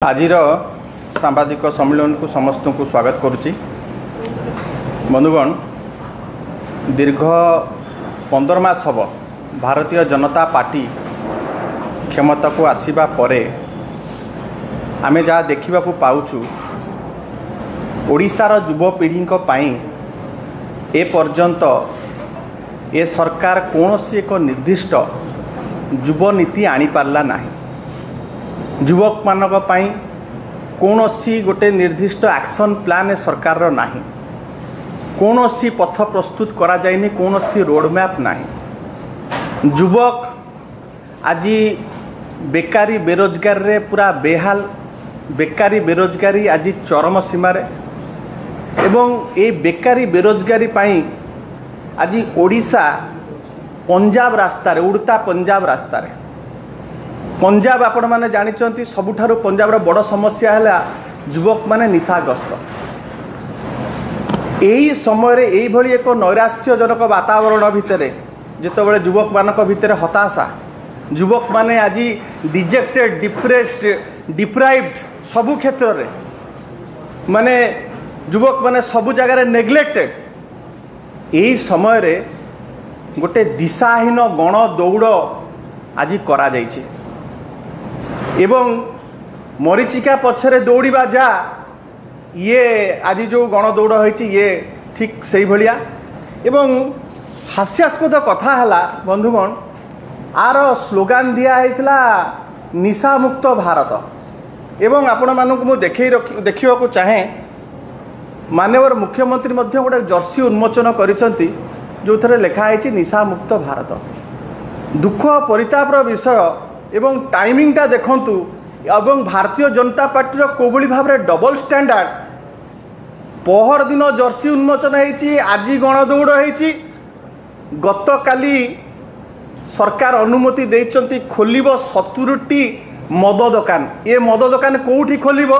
आजिर सांबादिक सम्मेलन को समस्त को स्वागत करुच्ची। बंधुगण, दीर्घ 15 मास हम भारतीय जनता पार्टी क्षमता को आसवा परे आमे जहाँ देखा पाउचु ओडिशार युवपीढ़ी ए पर्यंत ए सरकार कौन सी एक निर्दिष्ट युव नीति आनी पारला नहीं। युवक मानक पई कौन सी गोटे निर्दिष्ट एक्शन प्लान सरकार रो नहीं, कौन सी पथ प्रस्तुत करा जाइनी, कौन सी रोड मैप नहीं। युवक आज बेकारी बेरोजगार रे पूरा बेहाल, बेकारी बेरोजगारी आज चरम सीमार एवं ए बेकारी बेरोजगारी पाई आज ओडिशा पंजाब रास्ता रे उड़ता पंजाब रास्ता रे। पंजाब आपण मैंने जानी सबुठारु पंजाब रो बड़ समस्या है युवक माने निशाग्रस्त। यही समय यही भली एक नैराश्यजनक वातावरण भितर जितेबाला युवक मानक भितर हताशा, युवक माने आज डिजेक्टेड डिप्रेस्ड डिप्राइव्ड सबु क्षेत्र रे माने युवक माने सबु जगार नेग्लेक्टेड। यही समय रे गोटे दिशाहीन गण दौड़ आज करा जाइछि एवं मरीचिका पछरे दौड़ा जा ये आज जो गण दौड़ होती ये ठीक से भलिया। एवं हास्यास्पद कथा है बंधुगण, आर स्लोगान दिया होता निशा मुक्त भारत। एवं आपण मानक मु देखा चाहे माननीय मुख्यमंत्री गोटे जर्सी उन्मोचन करिसंती जो थे लिखाई निशा मुक्त भारत। दुख परितापर विषय एवं टाइमिंगटा देखंतु एवं भारतीय जनता पार्टी कोबली भाव में डबल स्टैंडर्ड। पहर दिन जर्सी उन्मोचन होती, आज गण दौड़ होती, गत काली सरकार अनुमति देइचंती खोलिबो 70टी मद दुकान। ये मद दुकान कोठी खोलिबो?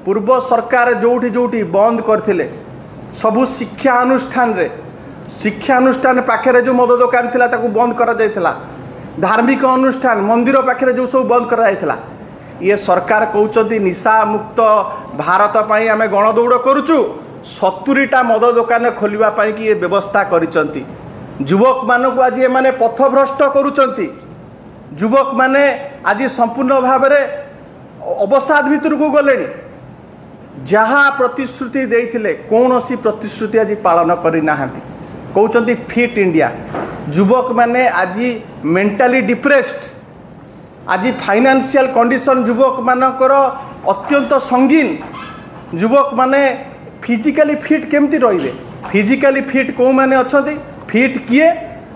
पूर्व सरकार जोठी जोठी बंद करथिले सबु शिक्षा अनुष्ठान पाखे जो मद दुकान थिला ताकू बंद करा जायथिला। धार्मिक अनुष्ठान मंदिर पाखे जो सब बंद करा जायथिला। ये सरकार कहउचंती निशा मुक्त भारत पई आमे गण दौड़ करूचु, 70टा मद दुकान खोलिबा पई कि ये व्यवस्था करिसंती। युवक मानक आज ये माने पथभ्रष्ट करूचंती। युवक माने आज संपूर्ण भाव में अवसाद भितर को गलेनी। जहाँ प्रतिश्रुति देइथिले कौन सी प्रतिश्रुति आज पालन करि नाहंती। कहउचंती फिट इंडिया। युवक माने आज मेंटली डिप्रेस्ड, आज फाइनेंशियल कंडीशन युवक मानकर अत्यंत संगीन। युवक माने फिजिकली फिट केमती रहिबे? फिजिकली फिट को माने अछंती? फिट किए?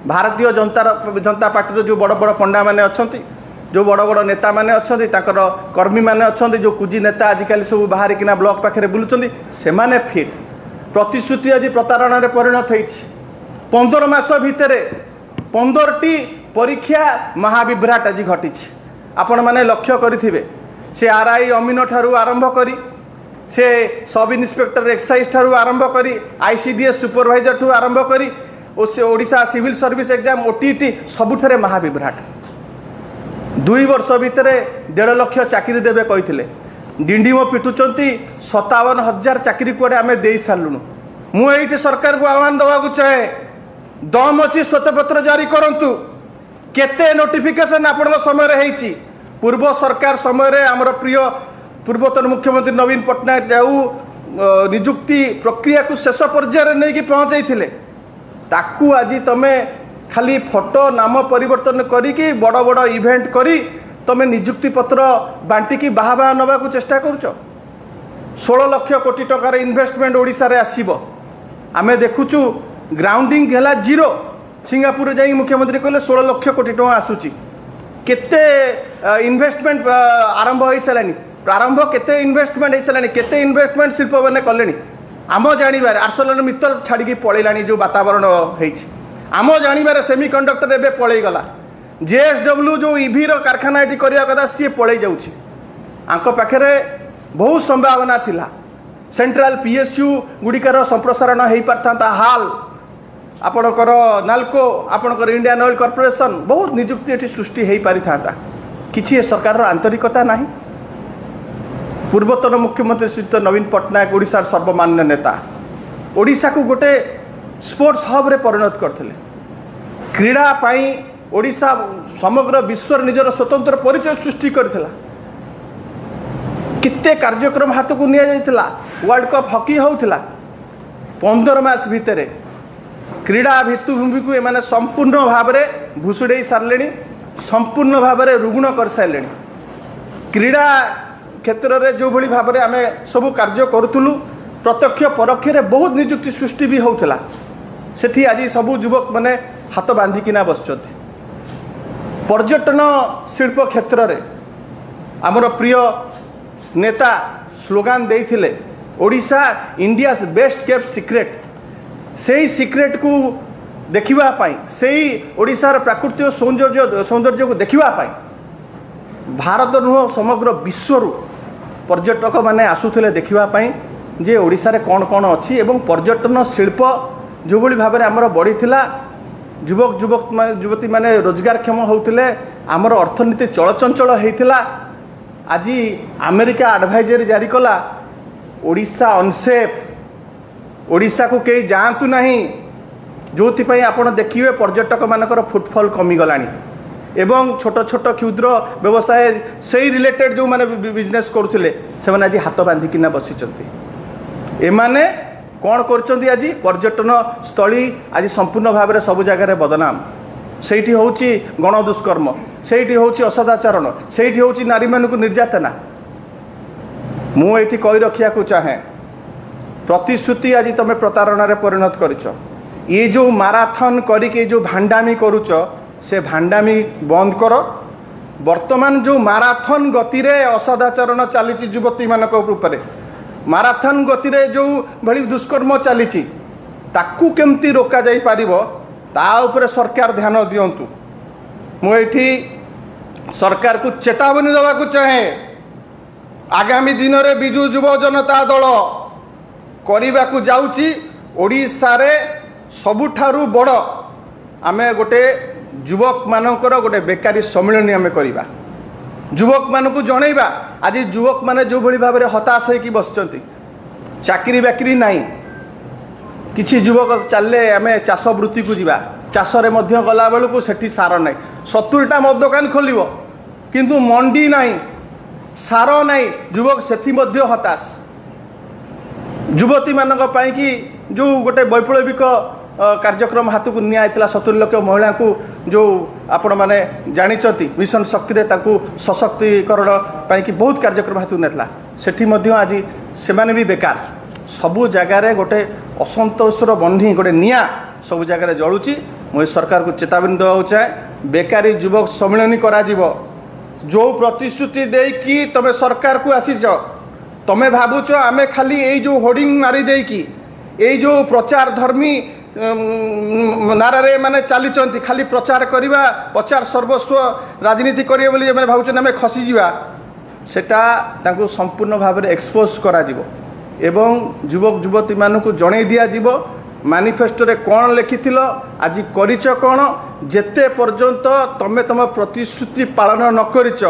भारतीय जनता पार्टी जो बड़ बड़ पंडा माने अछंती, जो बड़ बड़ नेता माने अछंती, ताकर कर्मी माने अछंती, जो कुजी नेता आजिकल सब बाहर किना ब्लॉक पाखे बुलुचंती, से माने फिट। प्रतिश्रुति आज प्रतारणा रे परिणत होइछि। 15 मास भितर 15टी परीक्षा महाविभ्राट आज घटी। आपण माने लक्ष्य करिथिबे से आरआई अमीन ठारू आरंभ करी, से सब इन्स्पेक्टर एक्साइज ठारू आरंभ करी, आईसीडीएस सुपरवाइजर ठू आरंभ करी, से ओडिशा सिविल सर्विस एग्जाम ओटीटी सबुथरे महाविभ्राट। 2 वर्ष भितर 1.5 लाख चाकरी देवे कही डिंडीम पिटुचंती। 57,000 चाकरी कुआडे आमे देई सारलुनु। मु एइठी सरकार को आह्वान दवा चाहे, दम अच्छी श्वेतपत्र जारी करंतु। केते नोटिफिकेशन आपण समय होईची? पूर्व सरकार समय आमर प्रिय पूर्वतन मुख्यमंत्री नवीन पट्टनायक जाऊ निजुक्ति प्रक्रिया को शेष पर्यायर नहीं पहुंचाई ताकू आज तमे खाली फोटो नाम परिवर्तन करी बड़ बड़ इवेंट करी तमे निजुक्ति पत्र बांटिकी बाहा नवा को चेष्टा करुच। 16 लाख कोटी टकार इन्वेस्टमेंट ओडिशा रे आसीबो। आमे देखुचु ग्राउंडिंग है 0। सिंगापुर जाई मुख्यमंत्री कहले 16 लाख कोटी टका आसुची। केते इन्वेस्टमेंट आरंभ हो सारानी? प्रारंभ केते इन्वेस्टमेंट हो सारानी? केते इन्वेस्टमेंट शिल्प मैंने कले? आम जानवर आर्सेलर मित्तल छाड़ी पलैलानी जो वातावरण होइछि। आम जानवर सेमिकंडक्टर एबे पलैई गला। जेएसडब्ल्यू जो ईवी रो कारखाना एटी करिया कथा सी पलैई जाउछि। आंको पाखरे बहुत संभावना थिला। सेंट्रल पीएसयू गुड़िकार संप्रसारण हो पारता। हाल आपणकर नाल्को आपणकर इंडियन ऑयल कॉर्पोरेशन बहुत निजुक्ति एटी सृष्टि हो पारि था। किछि सरकार आंतरिकता नहीं। पूर्वतन मुख्यमंत्री श्रीयुत नवीन पट्टनायक ओडिशार सर्वमान्य नेता ओडिशा को गोटे स्पोर्ट्स हब रे परिणत करथिले। क्रीड़ा पाई ओडिशा समग्र विश्व निजर स्वतंत्र परिचय सृष्टि करथिला। किते कार्यक्रम हाथ को निया जाइथिला। वर्ल्ड कप हॉकी होउथिला 15 मास भितर क्रीड़ा भित्तिभूमि को एमाने संपूर्ण भाव में भुसुड़े सारे संपूर्ण भाव में रुग्ण कर सारे। क्रीड़ा क्षेत्र में जो भली भाव में आम सब कार्य करूँ प्रत्यक्ष परोक्ष बहुत निजुक्ति सृष्टि भी होता से आज सब युवक मैंने हाथ बांधिकिना बस। पर्यटन शिल्प क्षेत्र में आमर प्रिय नेता स्लोगान देइथिले Odisha India's best kept secret. से ही सीक्रेट को देखिबा पाई से ही ओडिशार प्राकृतिक सौंदर्य को देखिबा पाई भारत नुह समग्र विश्व पर्यटक माने आसुथिले देखिबा पाई जे ओडिशा रे कौन कौन अच्छी एवं पर्यटन शिल्प जो भली भाव में आमर बढ़ी युवक युवती माने रोजगारक्षम होउथिले आमर अर्थनीति चलचंचल होइथिला। आज अमेरिका एडवाइजरी जारी कला ओडिशा अनसेफ ओडिशा को कई जातु नहीं जो आपण देखिए पर्यटक मानकर फुटफल कमिगलानी एवं छोट छोट क्षुद्र व्यवसाय से रिलेटेड जो माने बिजनेस करुले से आज हाथ बांधिकिना बसी एमाने कौन कर आज पर्यटन स्थली आज संपूर्ण भाव में सब जगार बदनाम सेठी होची गण दुष्कर्म सेठी होची असदाचरण सेठी होची नारी मानक निर्यातना। मुझे कही रखा को चाहे प्रतिश्रुति आज तुम प्रतारणा परिणत करिछ। ये जो माराथन करके जो भांडामी करुच से भांडामी बंद कर। वर्तमान जो माराथन गति रे असदाचरण चली युवती मानक ऊपर माराथन गति रे जो भली दुष्कर्म चली ताकू केमती रोका जाई पारिबो ता ऊपर सरकार ध्यान दियंतु। मुझे सरकार को चेतावनी देवा को चाहे आगामी दिन में बिजु युव जनता दल करने को जाऊँगी ओडिशा रे सबुठारु बड़ आमे गोटे युवक मानकर गोटे बेकारी सम्मिलन आमे करिबा युवक मानक जनइबा। आज युवक माने जो भली भाव में हताश होइकी बसचंती चाकरी बाकरी नहीं किछि युवक चलले आमे चाष वृत्ति को जीवा चाष रे मध्य गला बेलू सेठी सार नहीं 70टा मद दुकान खोलिबो किंतु मंडी नहीं सार नहीं युवक सेठी मध्य हताश। युवती मानक पाई कि जो गोटे वैप्लविक कार्यक्रम हाथ को निया 70 लाख महिला को जो आपण माने जानिचंती मिशन शक्ति रे ताकू सशक्तिकरण पाई कि बहुत कार्यक्रम हाथ नेतला सेठी मध्य आज से माने भी बेकार सबु जगार गोटे असंतोषर बंधी गोटे निया सब जगार जलुची। मुझे सरकार को चेतावनी देवा चाहे बेकारी युवक सम्मिलन करा जीवो जो प्रतिश्रुति देकी तमे सरकार को आसीच तमे भावुच आमे खाली यही जो होर्डिंग मारी देकी यही जो प्रचार धर्मी नारा रे माने चली खाली प्रचार करवा प्रचार सर्वस्व राजनीति करिए बोली माने भावुचन आमे खसी जीवा सेटा तांको संपूर्ण भाव में एक्सपोज करा जीवो एवं युवक युवती मानक जणै दिया जीवो मैनिफेस्टो रे कौन लिखिथिलो आज करिच कौन जेते पर्यंत तमे तम प्रतिश्रुति पालन न करिच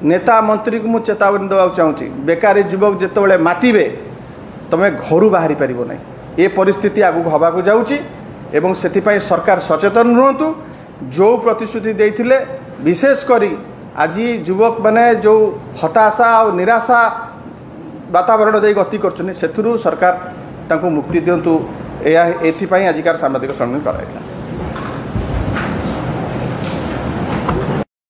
नेता मंत्री को मुझे चेतावनी देवा चाहूँगी बेकारी युवक जिते मातिबे तमे घर बाहरी पारिबो नहीं ये परिस्थिति आगु हवाक जाऊँगी एवं से सरकार सचेतन रुहतु। जो प्रतिश्रुति देइथिले विशेष करी आज युवक माने जो हताशा और निराशा वातावरण दे गति कर सरकार तांको मुक्ति दिंतु एथिपाई आजिकार साम्बादिक सम्मेलन कराइला।